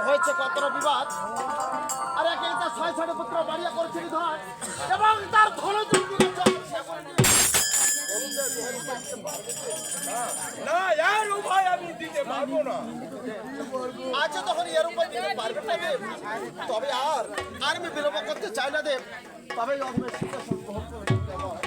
হয়েছে কতটা বিবাদ আর একে তার ৬ পুত্র বাড়িয়া করেছিল ধর এবং তার ধন না यार উপায় আমি দিতে পারবো না। আচ্ছা তখন এর উপায় দিতে পারবে না দেব, তবে আর আমি বিলম্ব করতে চাই না দেব, তবে অগ্নের শিক্ষা গ্রহণ করে নিতে হবে।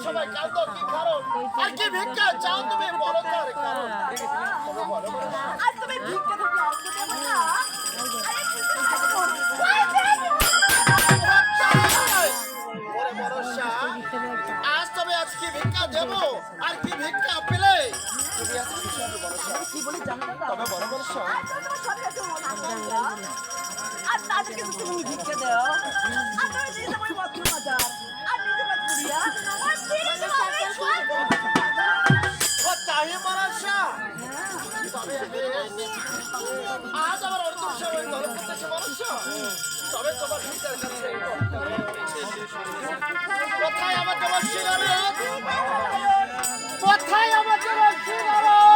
সবাই কাঁদো কি কারণ আর কি ভিক্ষা চাও তুমি বলো তার কারণ আর তুমি ভিক্ষা তো চাও না আজ তবে আজ কি ভিক্ষা দেব আর কি ভিক্ষা পেলে তুমি আজ কি বলি জানো না তবে বড় বড় আর তাদেরকে তুমি ভিক্ষা দাও আর তুমি দিতে বলি মাত্র মজা আর নিজে মত করিয়া আর ফিরে ও চাহে মারাশা তবে আজ আমার অর্থ সময় গল্প করতেছে মারাশা তবে তোমার ভিক্ষার কাছে কোথায় আমার তোমার সিগারেট কোথায় আমার তোমার সিগারেট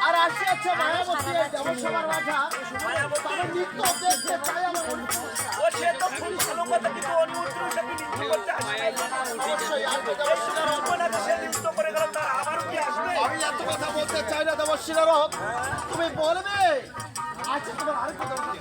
আর আসছে হচ্ছে মায়াবতী এই দেবসভার রাজা। তাদের নৃত্য দেখতে চাই আমার অন্তর। ও সে তো খুব ভালো কথা, কিন্তু উনি উত্তর সাথে নৃত্য করতে আসবে। অবশ্যই আসবে এই দেবশ্রী নারদ। সময় না সে নৃত্য করে গেল, তার আবারও কি আসবে? আমি এত কথা বলতে চাই না দেবশ্রী নারদ। তুমি বলবে আচ্ছা তোমার আরেকটা দরকার।